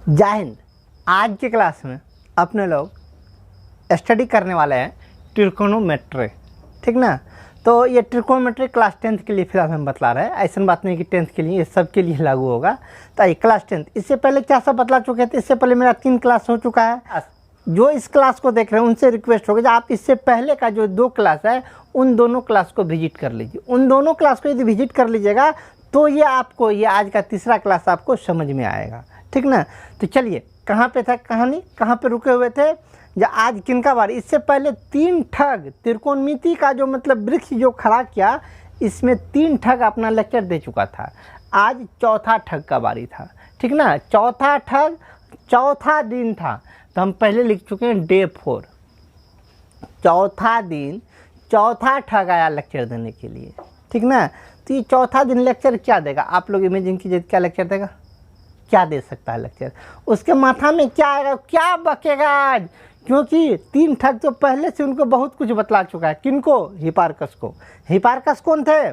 जय हिंद। आज की क्लास में अपने लोग स्टडी करने वाले हैं ट्रिकोनोमेट्री, ठीक ना। तो ये ट्रिकोनोमेट्री क्लास 10th के लिए फिलहाल हम बतला रहे हैं। ऐसा बात नहीं कि 10th के लिए, ये सब के लिए लागू होगा। तो ये क्लास 10th, इससे पहले क्या सब बतला चुके थे। इससे पहले मेरा 3 क्लास हो चुका है। जो इस क्लास को देख रहे हैं उनसे रिक्वेस्ट होगा, आप इससे पहले का जो 2 क्लास है उन दोनों क्लास को विजिट कर लीजिए। उन दोनों क्लास को यदि विजिट कर लीजिएगा तो ये आपको, ये आज का तीसरा क्लास आपको समझ में आएगा, ठीक ना। तो चलिए, कहाँ पे था कहानी, कहाँ पे रुके हुए थे। जो आज किनका बारी, इससे पहले 3 ठग त्रिकोणमिति का जो मतलब वृक्ष जो खड़ा किया, इसमें 3 ठग अपना लेक्चर दे चुका था। आज चौथा ठग का बारी था, ठीक ना। चौथा ठग, चौथा दिन था, तो हम पहले लिख चुके हैं डे 4। चौथा दिन, चौथा ठग आया लेक्चर देने के लिए, ठीक ना। तो ये चौथा दिन लेक्चर क्या देगा, आप लोग इमेजिन कीजिए क्या लेक्चर देगा, क्या दे सकता है लेक्चर। उसके माथा में क्या आएगा, क्या बकेगा आज, क्योंकि 3 ठग तो पहले से उनको बहुत कुछ बतला चुका है। किनको, हिपार्कस को। हिपार्कस कौन थे,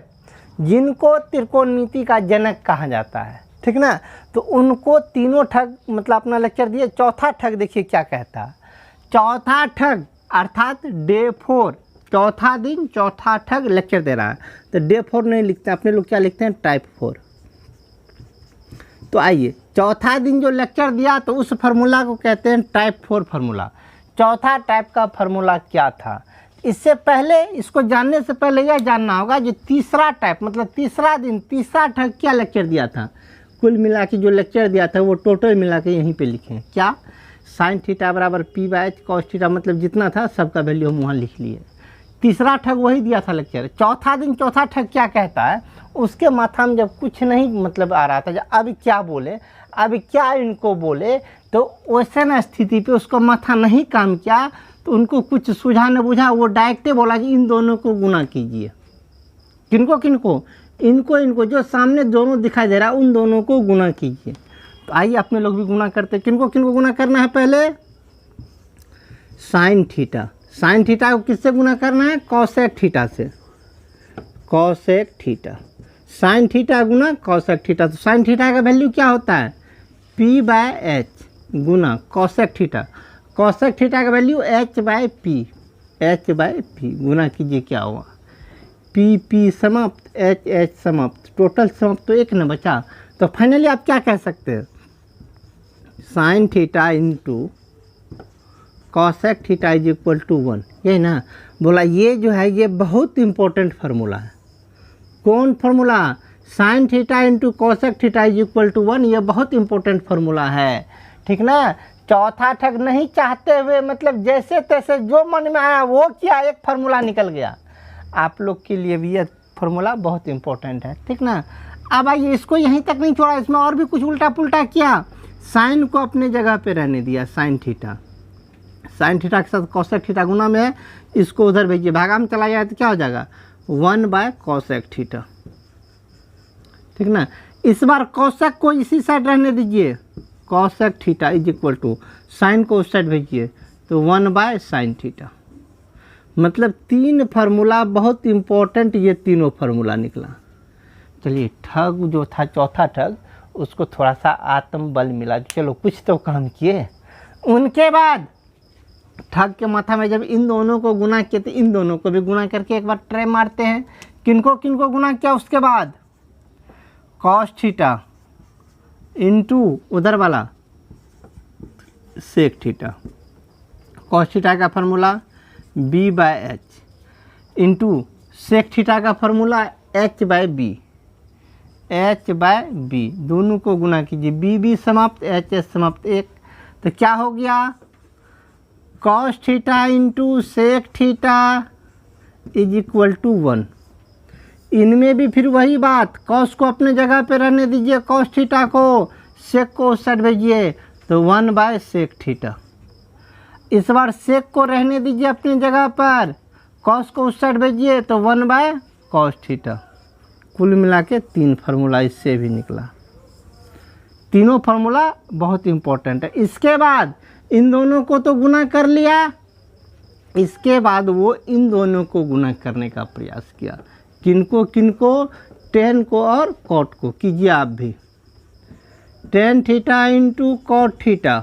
जिनको त्रिकोणमिति का जनक कहा जाता है, ठीक ना। तो उनको तीनों ठग मतलब अपना लेक्चर दिए। चौथा ठग देखिए क्या कहता है। चौथा ठग अर्थात डे 4, चौथा दिन चौथा ठग लेक्चर दे रहा है। तो डे 4 नहीं लिखते, अपने लोग क्या लिखते हैं, टाइप 4। तो आइए, चौथा दिन जो लेक्चर दिया तो उस फार्मूला को कहते हैं टाइप 4 फार्मूला। चौथा टाइप का फार्मूला क्या था, इससे पहले, इसको जानने से पहले यह जानना होगा जो तीसरा टाइप मतलब तीसरा दिन तीसरा ठग क्या लेक्चर दिया था। कुल मिला के जो लेक्चर दिया था वो टोटल मिला के यहीं पे लिखें, क्या, साइन थीटा बराबर p/h, कॉस थीटा मतलब जितना था सबका वैल्यू हम वहाँ लिख लिए। तीसरा ठग वही दिया था लेक्चर। चौथा दिन चौथा ठग क्या कहता है, उसके माथा में जब कुछ नहीं मतलब आ रहा था, जब अब क्या बोले, अब क्या इनको बोले, तो वैसे न स्थिति पे उसको माथा नहीं काम किया, तो उनको कुछ सूझा न बुझा, वो डायरेक्टे बोला कि इन दोनों को गुना कीजिए। किनको किनको, इनको इनको जो सामने दोनों दिखाई दे रहा है उन दोनों को गुना कीजिए। तो आइए अपने लोग भी गुना करते। किनको किनको गुना करना है, पहले साइन थीटा। साइन थीटा को किससे गुना करना है, कॉसेक थीटा से। कॉसेक थीटा, साइन थीटा गुना कॉसेक थीटा। तो साइन थीटा का वैल्यू क्या होता है, p/h गुना कॉसेक थीटा। कॉसेक थीटा का वैल्यू h/p, h/p गुना कीजिए, क्या हुआ, p समाप्त, h समाप्त, टोटल समाप्त, तो 1 न बचा। तो फाइनली आप क्या कह सकते हैं, sine theta into cosec theta is equal to 1, यही ना बोला। ये जो है ये बहुत इंपॉर्टेंट फार्मूला है। कौन formula, sine theta into cosec theta is equal to 1, ये बहुत इंपॉर्टेंट फार्मूला है, ठीक ना। चौथा ठग नहीं चाहते हुए मतलब जैसे तैसे जो मन में आया वो किया, एक फार्मूला निकल गया। आप लोग के लिए भी ये फार्मूला बहुत इंपॉर्टेंट है, ठीक ना। अब आइए, इसको यहीं तक नहीं छोड़ा, इसमें और भी कुछ उल्टा पुल्टा किया। साइन को अपने जगह पे रहने दिया, साइन थीटा। साइन थीटा के साथ कॉसेक थीटा गुना में इसको उधर भेजिए, भागा में चला जाए तो क्या हो जाएगा, 1/कॉसेक थीटा, ठीक ना। इस बार कॉसेक को इसी साइड रहने दीजिए, cosec theta is equal to, sine को उस साइड भेजिए तो 1/साइन थीटा। मतलब 3 फार्मूला बहुत इंपॉर्टेंट, ये तीनों फार्मूला निकला। चलिए, ठग जो था चौथा ठग, उसको थोड़ा सा आत्मबल मिला, चलो कुछ तो काम किए। उनके बाद ठग के माथा में जब इन दोनों को गुना किए तो इन दोनों को भी गुना करके एक बार ट्रे मारते हैं। किनको किनको गुना किया, उसके बाद कॉस थीटा इंटू उधर वाला सेक थीटा। कॉस थीटा का formula b/h into sec theta का फार्मूला h/b, h/b दोनों को गुना कीजिए, b समाप्त, h समाप्त 1। तो क्या हो गया, cos theta into sec theta is equal to 1। इनमें भी फिर वही बात, कॉस को अपने जगह पे रहने दीजिए, कॉस थीटा को, सेक को उस साइड भेजिए तो 1/सेक थीटा। इस बार सेक को रहने दीजिए अपनी जगह पर, कॉस को उस साइड भेजिए तो 1/कॉस थीटा। कुल मिला के 3 फार्मूला इससे भी निकला। तीनों फार्मूला बहुत इंपॉर्टेंट है। इसके बाद इन दोनों को तो गुना कर लिया, इसके बाद वो इन दोनों को गुना करने का प्रयास किया। किनको किनको, टेन को और कॉट को। कीजिए आप भी, tan theta into cot theta,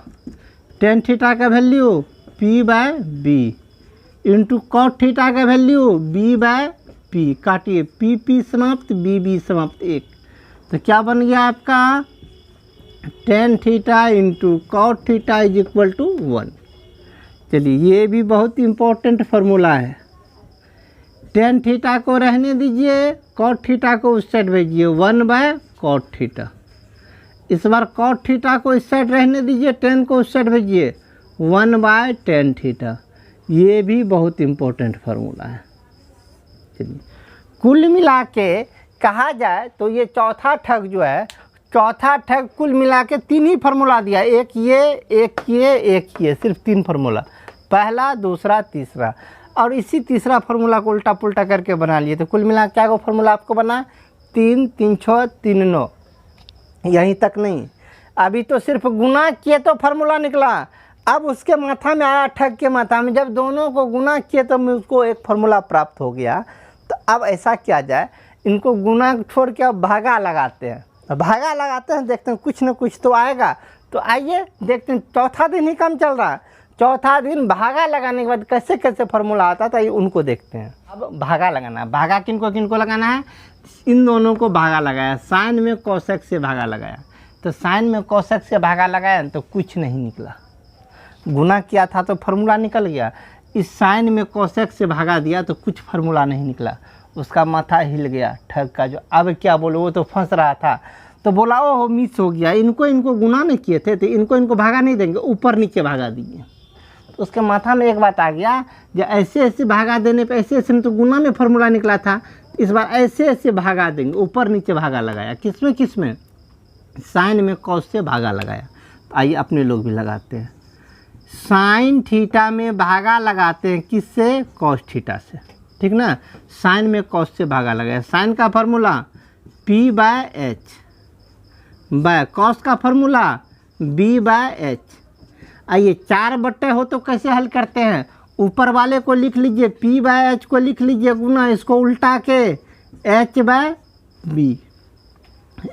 tan theta का value P by B into cot theta का वैल्यू बी बाय पी, काटिए पी पी समाप्त बी बी समाप्त एक, तो क्या बन गया आपका tan theta into cot theta is equal to 1। चलिए ये भी बहुत इंपॉर्टेंट फार्मूला है। टेन थीटा को रहने दीजिए, कॉट थीटा को उस साइड भेजिए 1 बाय कॉट थीटा, इस बार कॉट थीटा को इस साइड रहने दीजिए, टेन को उस साइड भेजिए 1 बाय टेन थीटा। ये भी बहुत इंपॉर्टेंट फार्मूला है। चलिए कुल मिला के कहा जाए तो ये चौथा ठग जो है, चौथा ठग कुल मिला के 3 ही फार्मूला दिया, एक ये, सिर्फ 3 फार्मूला, पहला दूसरा तीसरा, और इसी तीसरा फार्मूला को उल्टा पुल्टा करके बना लिए, तो कुल मिला क्या वो फार्मूला आपको बना 3 3 6 3 9। यहीं तक नहीं, अभी तो सिर्फ गुना किए तो फार्मूला निकला, अब उसके माथा में आया ठग के माथा में, जब दोनों को गुना किए तो उसको एक फार्मूला प्राप्त हो गया। तो अब ऐसा किया जाए, इनको गुना छोड़ के अब भागा लगाते हैं, भागा लगाते हैं, देखते हैं कुछ न कुछ तो आएगा। तो आइए देखते हैं, चौथा दिन ही कम चल रहा है, चौथा दिन भागा लगाने के बाद कैसे कैसे फार्मूला आता था, ये उनको देखते हैं। अब भागा लगाना, भागा किनको किनको लगाना है, इन दोनों को भागा लगाया, साइन में कोसेक से भागा लगाया, तो साइन में कोसेक से भागा लगाया तो कुछ नहीं निकला, गुना किया था तो फार्मूला निकल गया, इस साइन में कोसेक से भागा दिया तो कुछ फार्मूला नहीं निकला, उसका माथा हिल गया ठग का जो, अब क्या बोलो, वो तो फंस रहा था, तो बोला ओह मिस हो गया, इनको गुना नहीं किए थे तो इनको भागा नहीं देंगे, ऊपर नीचे भागा दिए। तो उसके माथा में एक बात आ गया, जो ऐसे ऐसे भागा देने पे ऐसे ऐसे में तो गुना में फार्मूला निकला था, इस बार ऐसे ऐसे भागा देंगे, ऊपर नीचे भागा लगाया, किसमें साइन में कॉस से भागा लगाया। आइए अपने लोग भी लगाते हैं, साइन थीटा में भागा लगाते हैं, किससे, कॉस थीटा से, ठीक ना, साइन में कॉस से भागा लगाया, साइन का formula P by H by cos का फार्मूला बी बाय एच। आइए 4 बट्टे हो तो कैसे हल करते हैं, ऊपर वाले को लिख लीजिए पी बाय एच को लिख लीजिए गुना, इसको उल्टा के एच बाय बी,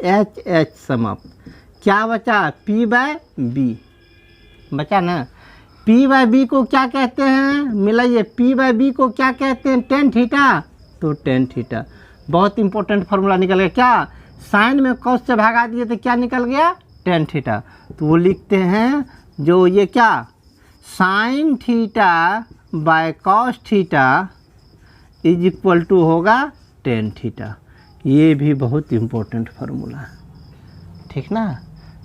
एच समाप्त, क्या बचा पी बाय बी बचा ना। पी बाय बी को क्या कहते हैं, मिलाइए, पी बाय बी को क्या कहते हैं, टेन थीटा, तो टेन थीटा, बहुत इंपॉर्टेंट फार्मूला निकल गया, क्या साइन में कॉस से भागा दिए तो क्या निकल गया टेन थीटा, तो वो लिखते हैं जो ये क्या sine theta by cos theta is equal to होगा टेन थीटा। ये भी बहुत इंपॉर्टेंट फार्मूला है, ठीक ना।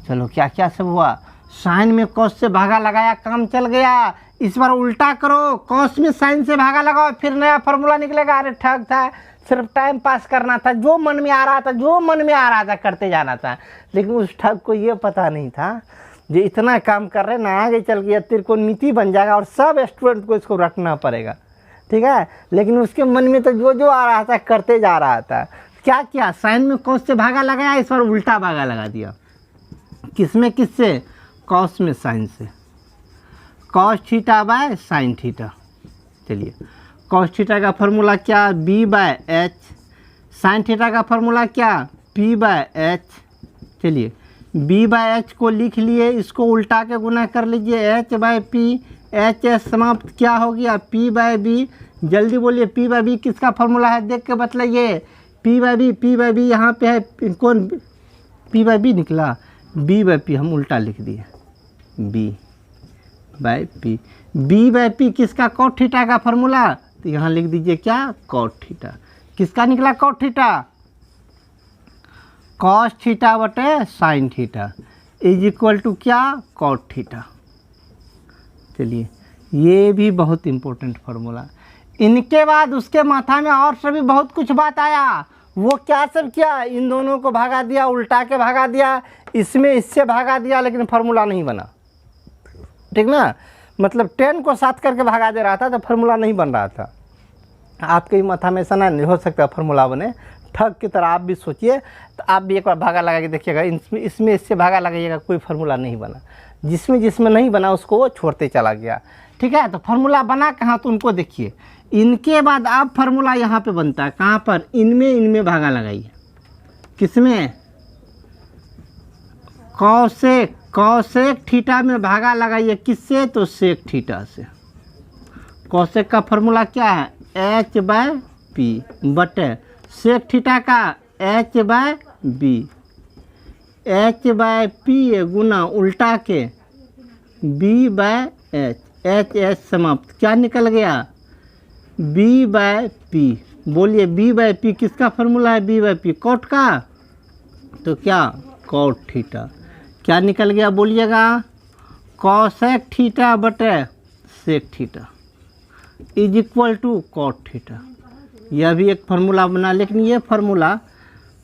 चलो क्या क्या सब हुआ, साइन में कॉस से भागा लगाया, काम चल गया, इस बार उल्टा करो, कॉस में साइन से भागा लगाओ, फिर नया फार्मूला निकलेगा। अरे ठग था, सिर्फ टाइम पास करना था, जो मन में आ रहा था करते जाना था, लेकिन उस ठग को ये पता नहीं था जो इतना काम कर रहे ना, आगे चल के त्रिकोणमिति बन जाएगा और सब स्टूडेंट को इसको रखना पड़ेगा, ठीक है। लेकिन उसके मन में तो जो आ रहा था करते जा रहा था। क्या किया, साइन में कॉस से भागा लगाया, इस बार उल्टा भागा लगा दिया, किससे कॉस में साइन से, cos theta by sine theta. चलिए कॉस थीटा का फार्मूला क्या, B by H, sine theta का फार्मूला क्या, पी बाय एच। चलिए बी बाय एच को लिख लिए, इसको उल्टा के गुना कर लीजिए, H by P, H H समाप्त, क्या हो गया पी बाय बी। जल्दी बोलिए पी बाय बी किसका फार्मूला है, देख के बतलाइए, पी बाय बी यहाँ पे है, कौन पी बाय बी निकला, बी बाय पी हम उल्टा लिख दिए, बी बाय पी किसका, कॉट थीटा का फार्मूला, तो यहाँ लिख दीजिए क्या कॉट थीटा, किसका निकला कॉट थीटा, कॉस थीटा बटे sine theta is equal to क्या कॉट थीटा। चलिए ये भी बहुत इंपॉर्टेंट फार्मूला। इनके बाद उसके माथा में और सभी बहुत कुछ बात आया, वो क्या सब किया, इन दोनों को भागा दिया, उल्टा के भागा दिया, इसमें इससे भागा दिया, लेकिन फार्मूला नहीं बना, ठीक ना। मतलब 10 को 7 करके भागा दे रहा था तो फार्मूला नहीं बन रहा था। आपके ही माथा में ऐसा नहीं हो सकता फार्मूला बने, ठग की तरह आप भी सोचिए, तो आप भी एक बार भागा लगा के देखिएगा, इसमें इससे भागा लगाइएगा, कोई फार्मूला नहीं बना, जिसमें नहीं बना उसको वो छोड़ते चला गया, ठीक है। तो फार्मूला बना कहाँ, तो उनको देखिए। इनके बाद अब फार्मूला यहाँ पे बनता है कहाँ पर, इनमें भागा लगाइए, किसमें कौसेक थीटा में भागा लगाइए किससे, तो सेक थीटा से। कौसेक का फॉर्मूला क्या है, h/p बटे सेक थीटा का h/b, h/p गुना उल्टा के b/h, h समाप्त, क्या निकल गया, b/p। बोलिए b/p किसका फॉर्मूला है, b/p कॉट का, तो क्या कॉट थीटा, क्या निकल गया बोलिएगा, कॉसेक थीटा बटे sec theta is equal to cot theta. यह भी एक फार्मूला बना, लेकिन ये फार्मूला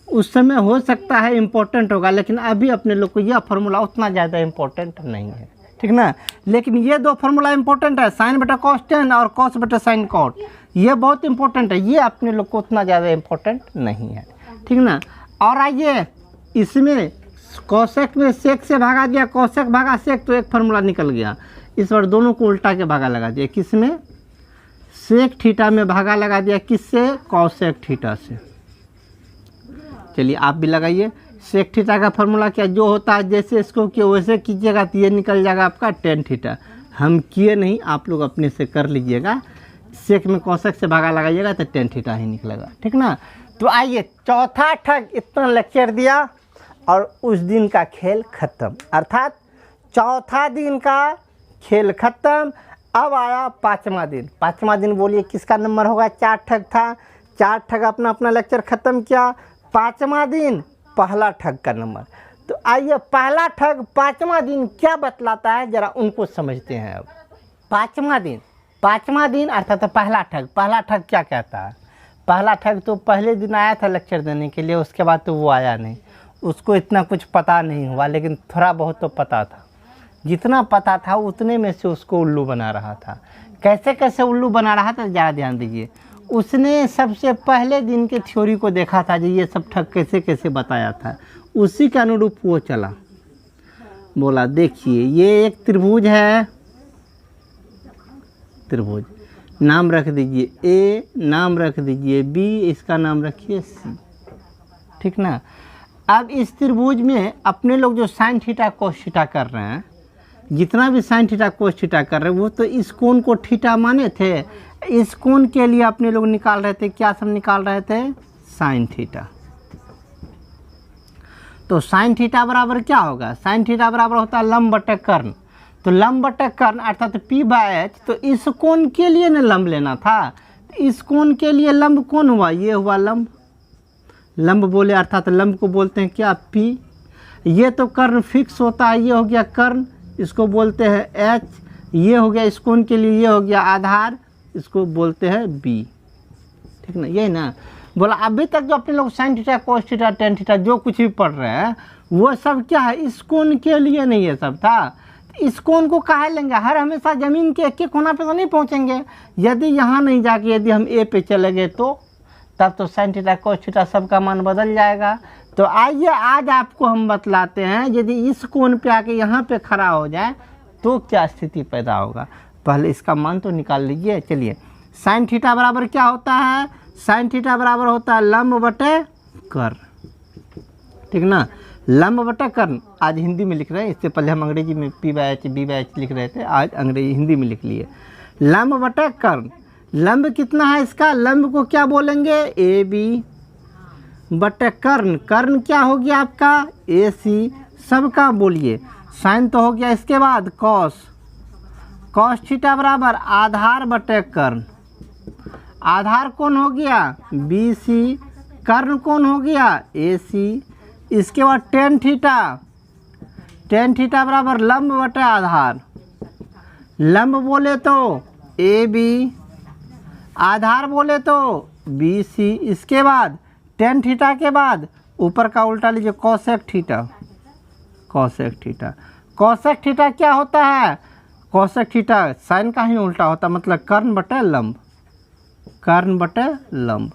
उस समय हो सकता है इम्पोर्टेंट होगा, लेकिन अभी अपने लोग को यह फार्मूला उतना ज़्यादा इम्पोर्टेंट नहीं है, ठीक ना। लेकिन ये दो फार्मूला इम्पोर्टेंट है, साइन बटा कॉस टेन और कॉस बटा साइन कॉट, ये बहुत इंपॉर्टेंट है, ये अपने लोग को उतना ज़्यादा इम्पोर्टेंट नहीं है, ठीक ना। और आइए इसमें कौसेक में सेक से भागा दिया, कौसेक भागा सेक, तो एक फार्मूला निकल गया। इस बार दोनों को उल्टा के भागा लगा दिया, किसमें, सेक थीटा में भागा लगा दिया, किससे, कौसेक थीटा से। चलिए आप भी लगाइए। सेक थीटा का फार्मूला क्या, जो होता है जैसे इसको किए वैसे कीजिएगा तो ये निकल जाएगा आपका टेन थीटा। हम किए नहीं, आप लोग अपने से कर लीजिएगा। सेक में कौसेक से भागा लगाइएगा तो टेन थीटा ही निकलेगा, ठीक ना। तो आइए चौथा ठग, इतना लेक्चर दिया और उस दिन का खेल खत्म, अर्थात चौथा दिन का खेल खत्म। अब आया पाँचवा दिन। पाँचवा दिन बोलिए किसका नंबर होगा, 4 ठग था, 4 ठग अपना अपना लेक्चर ख़त्म किया। पाँचवा दिन पहला ठग का नंबर। तो आइए पहला ठग पाँचवा दिन क्या बतलाता है ज़रा उनको समझते हैं। अब पाँचवा दिन अर्थात पहला ठग क्या कहता है। पहला ठग तो पहले दिन आया था लेक्चर देने के लिए, उसके बाद तो वो आया नहीं, उसको इतना कुछ पता नहीं हुआ, लेकिन थोड़ा बहुत तो पता था। जितना पता था उतने में से उसको उल्लू बना रहा था। कैसे कैसे उल्लू बना रहा था ज़्यादा ध्यान दीजिए। उसने सबसे पहले दिन के थ्योरी को देखा था, जो ये सब ठग कैसे कैसे बताया था, उसी के अनुरूप वो चला। बोला देखिए ये एक त्रिभुज है, त्रिभुज नाम रख दीजिए ए, नाम रख दीजिए बी, इसका नाम रखिए सी, ठीक ना। अब इस त्रिभुज में अपने लोग जो साइन थीटा कोस थीटा कर रहे हैं, जितना भी साइन थीटा कोस थीटा कर रहे हैं, वो तो इस कोण को थीटा माने थे। इस कोण के लिए अपने लोग निकाल रहे थे, क्या सब निकाल रहे थे, साइन थीटा। तो साइन थीटा बराबर क्या होगा, साइन थीटा बराबर होता है लंब बटे कर्ण। तो लंब बटे कर्ण अर्थात p/h, तो इस कोण के लिए ना लंब लेना था। इस कोण के लिए लंब कौन हुआ, ये हुआ लंब। लंब बोले अर्थात लंब को बोलते हैं क्या, p। ये तो कर्ण फिक्स होता है, ये हो गया कर्ण, इसको बोलते हैं h। ये हो गया इस कोण के लिए, ये हो गया आधार, इसको बोलते हैं b, ठीक ना। यही ना बोला। अभी तक जो अपने लोग sine theta cos theta tan theta जो कुछ भी पढ़ रहे हैं, वो सब क्या है, इस कोण के लिए नहीं ये सब था। इस कोण को काहे लेंगे, हर हमेशा ज़मीन के एक एक कोना पे तो नहीं पहुँचेंगे। यदि यहाँ नहीं जाके यदि हम ए पे चले गए तो तब तो साइन थीटा कोस थीटा सबका मान बदल जाएगा। तो आइए आज आपको हम बतलाते हैं, यदि इस कोण पे आके यहाँ पे खड़ा हो जाए तो क्या स्थिति पैदा होगा। पहले इसका मान तो निकाल लीजिए। चलिए साइन थीटा बराबर क्या होता है, साइन थीटा बराबर होता है लंब बटे कर्ण, ठीक ना। लंब बटे कर्ण आज हिंदी में लिख रहे हैं, इससे पहले हम अंग्रेजी में p/h b/h लिख रहे थे, आज अंग्रेजी हिंदी में लिख लिए। लंब बटे कर्ण, लंब कितना है इसका, लंब को क्या बोलेंगे, ए बी बटे कर्ण। कर्ण क्या हो गया आपका, ए सी। सबका बोलिए साइन तो हो गया, इसके बाद कॉस, कॉस थीटा बराबर आधार बटे कर्ण। आधार कौन हो गया, बी सी। कर्ण कौन हो गया, ए सी। इसके बाद टेन थीटा, टेन थीटा बराबर लंब बटे आधार। लंब बोले तो ए बी, आधार बोले तो बी सी। इसके बाद टेन थीटा के बाद ऊपर का उल्टा लीजिए, cosec theta, cosec theta. Cosec theta क्या होता है, कॉसेक थीटा साइन का ही उल्टा होता है, मतलब कर्ण बटे लंब, कर्ण बटे लंब।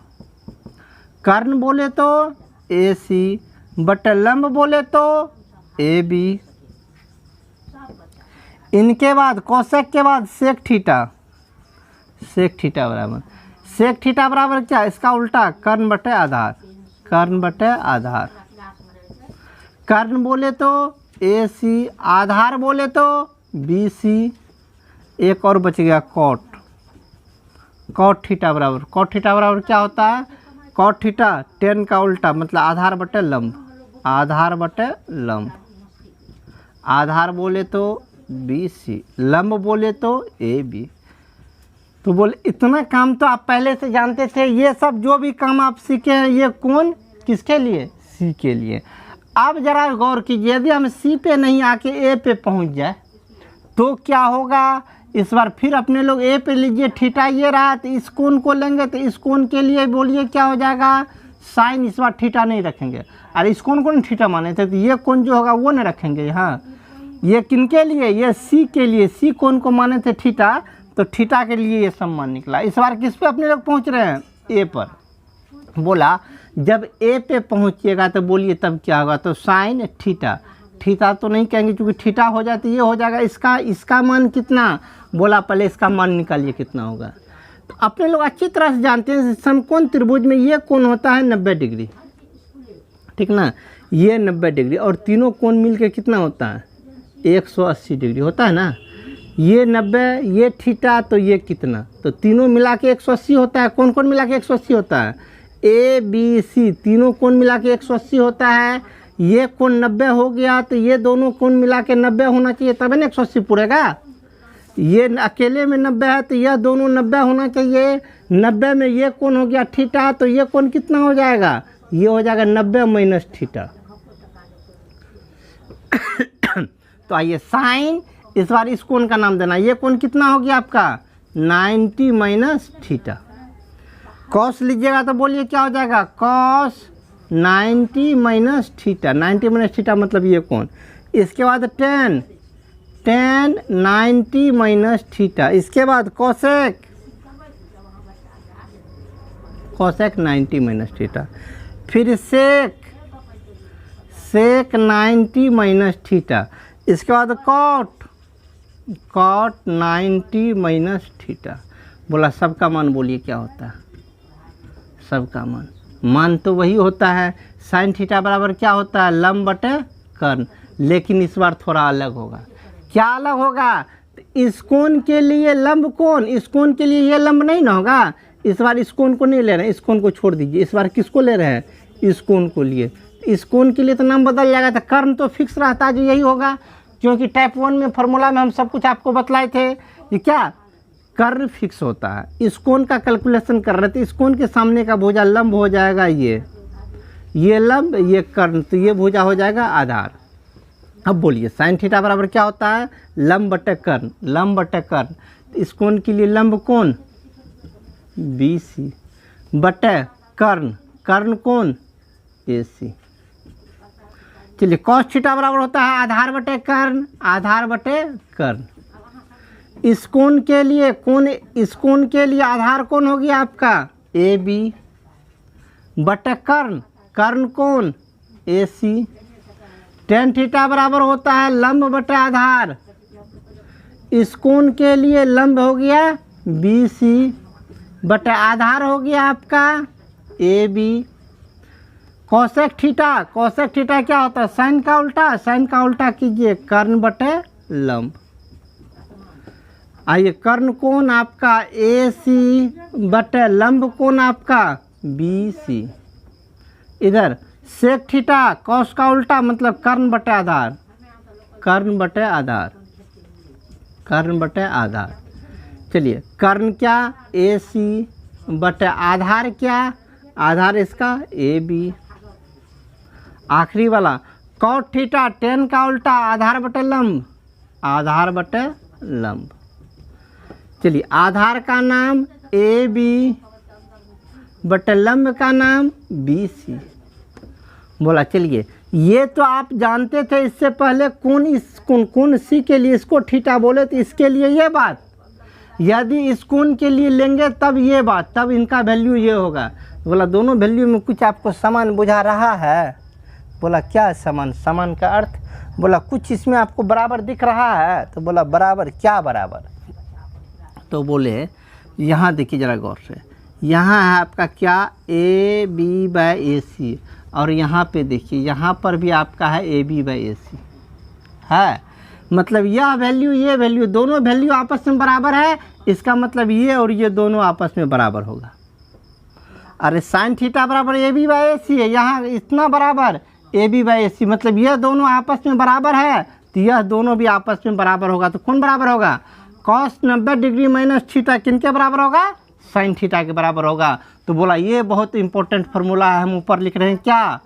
कर्ण बोले तो ए सी बटे लंब बोले तो ए बी। इनके बाद कॉसेक के बाद सेक थीटा, सेक थीटा बराबर, सेक थीटा बराबर क्या, इसका उल्टा कर्ण बटे आधार, कर्ण बटे आधार। कर्ण बोले तो ए सी, आधार बोले तो बी सी, एक और बच गया कॉट, कॉट थीटा बराबर, कॉट थीटा बराबर क्या होता है, कॉट थीटा टेन का उल्टा मतलब आधार बटे लंब, आधार बटे लंब, आधार बोले तो बी सी, लंब बोले तो ए बी। तो बोले इतना काम तो आप पहले से जानते थे, ये सब जो भी काम आप सीखे हैं ये कौन किसके लिए, सी के लिए। अब जरा गौर कीजिए, यदि हम सी पे नहीं आके ए पे पहुंच जाए तो क्या होगा। इस बार फिर अपने लोग ए पे लीजिए, थीटा ये रहा तो इस कोण को लेंगे तो इस कोण के लिए बोलिए क्या हो जाएगा साइन, इस बार थीटा नहीं रखेंगे। और इस कोण को नहीं थीटा माने थे तो ये कोण जो होगा वो नहीं रखेंगे। हाँ, ये किनके लिए, ये सी के लिए, सी कोण को माने थे थीटा, तो थीटा के लिए ये सम्मान निकला। इस बार किस पे अपने लोग पहुंच रहे हैं, ए पर। बोला जब ए पे पहुंचिएगा तो बोलिए तब क्या होगा, तो साइन थीटा, थीटा तो नहीं कहेंगे क्योंकि थीटा हो जाए तो ये हो जाएगा, इसका मान कितना, बोला पहले इसका मान निकालिए कितना होगा। तो अपने लोग अच्छी तरह से जानते हैं समकोण त्रिभुज में ये कोण होता है 90 डिग्री, ठीक ना, ये 90 डिग्री और तीनों कोण मिलके कितना होता है 180 डिग्री होता है ना। ये 90, ये थीटा, तो ये कितना, तो तीनों मिला के 180 होता है। कौन कौन मिला के 180 होता है, ए बी सी, तीनों कोण मिला के 180 होता है। ये कोण 90 हो गया तो ये दोनों कोण मिला के 90 होना चाहिए तभी ना 180 पूरेगा। ये अकेले में 90 है तो यह दोनों 90 होना चाहिए। 90 में ये कोण हो गया थीटा, तो ये कोण कितना हो जाएगा, ये हो जाएगा 90 माइनस थीटा। तो आइए साइन, इस बार इस कोण का नाम देना, ये कोण कितना हो गया आपका 90 माइनस थीटा। कॉस लीजिएगा तो बोलिए क्या हो जाएगा, cos 90 minus theta, 90 minus theta मतलब ये कोण। इसके बाद टेन 90 माइनस थीटा, इसके बाद कोसेक 90 माइनस थीटा, फिर सेक 90 माइनस थीटा, इसके बाद कॉट 90 माइनस थीटा। बोला सबका मान बोलिए क्या होता है, सबका मान तो वही होता है साइन थीटा बराबर क्या होता है लंब बटे कर्ण, लेकिन इस बार थोड़ा अलग होगा। क्या अलग होगा, इस कोण के लिए लंब कोण, इस कोण के लिए ये लंब नहीं ना होगा। इस बार इस कोण को नहीं ले रहे हैं, इस कोण को छोड़ दीजिए। इस बार किसको ले रहे हैं, इस कोण को लिए। इस कोण के लिए तो नाम बदल जाएगा, तो कर्ण तो फिक्स रहता है जो यही होगा, क्योंकि टाइप 1 में फार्मूला में हम सब कुछ आपको बतलाए थे कि क्या कर्ण फिक्स होता है। इस कोण का कैलकुलेशन कर रहे थे, इस कोण के सामने का भुजा लंब हो जाएगा ये लंब, ये कर्ण, तो ये भुजा हो जाएगा आधार। अब बोलिए साइन थीटा बराबर क्या होता है लंब बटे कर्ण, लंब बटे कर्ण। तो इस कोण के लिए लंब कोण बी सी बटे कर्ण, कर्ण कोण ए सी। चलिए कॉस थीटा बराबर होता है आधार बटे कर्ण, आधार बटे कर्ण। इस कोण के लिए कोण, इस कोण के लिए आधार कोण हो गया आपका ए बी बटे कर्ण, कर्ण कोण ए सी। टेन थीटा बराबर होता है लंब बटे आधार। इस कोण के लिए लंब हो गया बी सी बटे आधार हो गया आपका A B. Cosec theta, cosec theta क्या होता है साइन का उल्टा, साइन का उल्टा कीजिए कर्ण बटे लंब। आइए कर्ण कोण आपका ए सी बटे लंब कोण आपका बी सी। इधर सेक थीटा कॉस का उल्टा मतलब कर्ण बटे आधार, कर्ण बटे आधार, कर्ण बटे आधार। चलिए कर्ण क्या ए सी बटे आधार क्या, आधार इसका ए बी। आखिरी वाला कॉट थीटा टेन का उल्टा आधार बटे लंब, आधार बटे लंब। चलिए आधार का नाम ए बी बटे लंब का नाम बी सी। बोला चलिए ये तो आप जानते थे इससे पहले कौन, इस कौन सी के लिए इसको थीटा बोले तो इसके लिए ये बात, यदि इस कोण के लिए लेंगे तब ये बात, तब इनका वैल्यू ये होगा। बोला दोनों वैल्यू में कुछ आपको समान बुझा रहा है। बोला क्या समान, समान का अर्थ, बोला कुछ इसमें आपको बराबर दिख रहा है। तो बोला बराबर क्या बराबर, तो बोले यहाँ देखिए ज़रा गौर से, यहाँ है आपका क्या ए बी बाय ए सी, और यहाँ पे देखिए यहाँ पर भी आपका है ए बी बाय ए सी। है, मतलब यह वैल्यू ये वैल्यू दोनों वैल्यू आपस में बराबर है, इसका मतलब ये और ये दोनों आपस में बराबर होगा। अरे साइन थीटा बराबर ए बी बाई ए सी है, यहाँ इतना बराबर ए बी बाई ए सी, मतलब यह दोनों आपस में बराबर है तो यह दोनों भी आपस में बराबर होगा। तो कौन बराबर होगा? कॉस 90 डिग्री माइनस थीटा किन के बराबर होगा? साइन थीटा के बराबर होगा। तो बोला ये बहुत इंपॉर्टेंट फार्मूला है, हम ऊपर लिख रहे हैं क्या?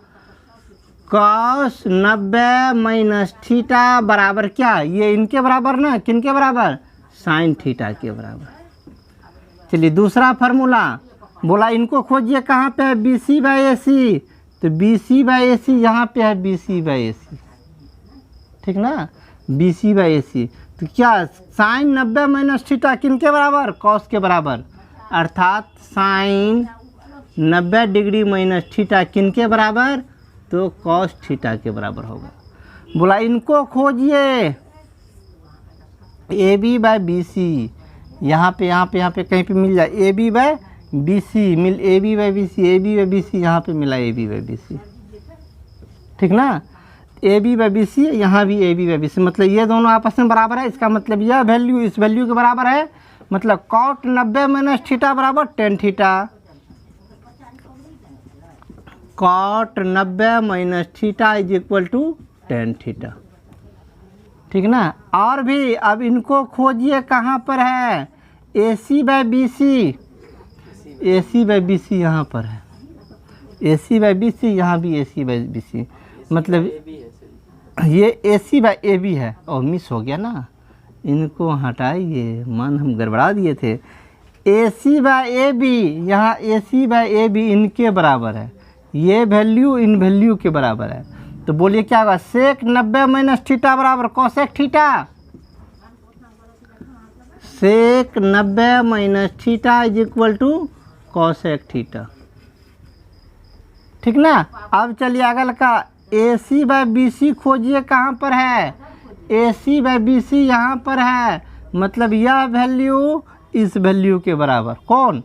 कॉस 90 माइनस थीटा बराबर क्या? ये इनके बराबर ना, किन के बराबर? साइन थीटा के बराबर। चलिए दूसरा फार्मूला, बोला इनको खोजिए कहाँ पे है? बी सी बाई ए सी। तो बी सी बाई ए सी यहाँ पे है बी सी बाई ए सी, ठीक ना, बी सी बाई ए सी। तो क्या साइन 90 माइनस थीटा किन के बराबर? कॉस के बराबर, अर्थात साइन 90 डिग्री माइनस थीटा किन के बराबर? तो कॉस थीटा के बराबर होगा। बोला इनको खोजिए A B by B C, यहाँ पे कहीं पे मिल जाए A B by B C, मिल A B by B C, A B by B C, यहाँ पे मिला A B by B C, ठीक ना, A B by B C, यहाँ भी A B by B C, मतलब ये दोनों आपस में बराबर है। इसका मतलब यह वैल्यू इस वैल्यू के बराबर है, मतलब कॉट 90 माइनस थीटा बराबर tan theta, cot 90 minus theta is equal to tan theta, ठीक ना। और भी अब इनको खोजिए कहाँ पर है? A C by B C, A C by B C यहाँ पर है, A C by B C, यहाँ भी ए सी बाई बी सी, मतलब ये ए सी बाई ए बी है। और मिस हो गया ना, इनको हटाइए, मन हम गड़बड़ा दिए थे। ए सी बाई ए बी, यहाँ ए सी बाई ए बी इनके बराबर है, ये वैल्यू इन वैल्यू के बराबर है। तो बोलिए क्या होगा? सेक 90 माइनस थीटा बराबर cosec theta, sec 90 minus theta is equal to cosec theta, ठीक ना। अब चलिए अगल का ए सी बाई बी सी खोजिए कहाँ पर है? A C by B C यहाँ पर है, मतलब यह वैल्यू इस वैल्यू के बराबर। कौन?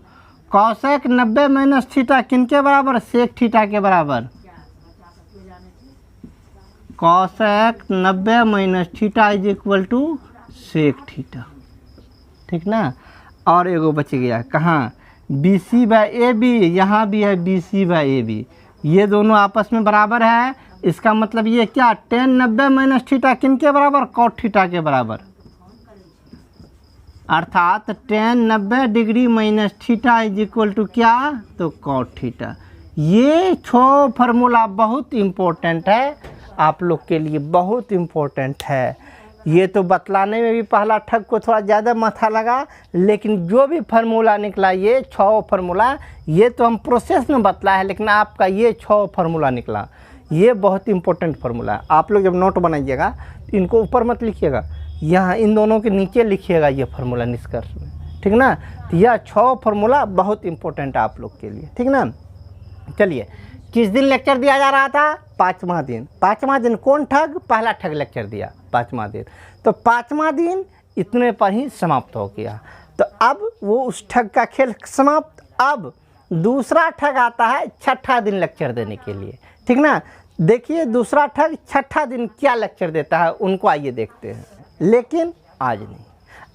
कॉसेक 90 माइनस थीटा किन के बराबर? सेक थीटा के बराबर। Cosec 90 minus theta is equal to sec theta, ठीक ना। और एगो बच गया कहाँ? B C by A B, यहाँ भी है B C by A B, ये दोनों आपस में बराबर है। इसका मतलब ये क्या? टेन 90 माइनस थीटा किन के बराबर? कॉट थीटा के बराबर, अर्थात tan 90 degree minus theta is equal to क्या? तो कॉट थीटा। ये 6 फार्मूला बहुत इम्पोर्टेंट है आप लोग के लिए, बहुत इम्पोर्टेंट है। ये तो बतलाने में भी पहला ठग को थोड़ा ज़्यादा माथा लगा, लेकिन जो भी फार्मूला निकला ये 6 फार्मूला, ये तो हम प्रोसेस में बतला है, लेकिन आपका ये 6 फार्मूला निकला, ये बहुत इंपॉर्टेंट फार्मूला है। आप लोग जब नोट बनाइएगा तो इनको ऊपर मत लिखिएगा, यहाँ इन दोनों के नीचे लिखिएगा ये फार्मूला निष्कर्ष में, ठीक ना। तो यह 6 फार्मूला बहुत इंपॉर्टेंट है आप लोग के लिए, ठीक ना। चलिए किस दिन लेक्चर दिया जा रहा था? 5वां दिन। 5वां दिन कौन ठग? पहला ठग लेक्चर दिया 5वां दिन, तो 5वां दिन इतने पर ही समाप्त हो गया। तो अब वो उस ठग का खेल समाप्त। अब दूसरा ठग आता है 6ठा दिन लेक्चर देने के लिए, ठीक ना। देखिए दूसरा ठग 6ठा दिन क्या लेक्चर देता है, उनको आइए देखते हैं। लेकिन आज नहीं,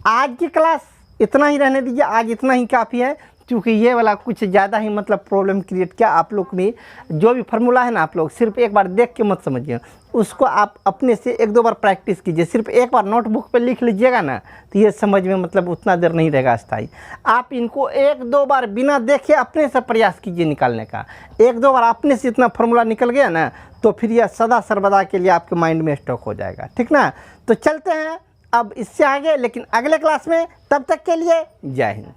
आज की क्लास इतना ही रहने दीजिए, आज इतना ही काफ़ी है, क्योंकि ये वाला कुछ ज़्यादा ही मतलब प्रॉब्लम क्रिएट किया। आप लोग में जो भी फार्मूला है ना, आप लोग सिर्फ एक बार देख के मत समझिए, उसको आप अपने से 1-2 बार प्रैक्टिस कीजिए। सिर्फ एक बार नोटबुक पे लिख लीजिएगा ना, तो ये समझ में मतलब उतना देर नहीं रहेगा स्थायी। आप इनको 1-2 बार बिना देखे अपने से प्रयास कीजिए निकालने का। 1-2 बार अपने से इतना फार्मूला निकल गया ना, तो फिर यह सदा सर्वदा के लिए आपके माइंड में स्टॉक हो जाएगा, ठीक ना। तो चलते हैं अब इससे आगे, लेकिन अगले क्लास में। तब तक के लिए जय हिंद।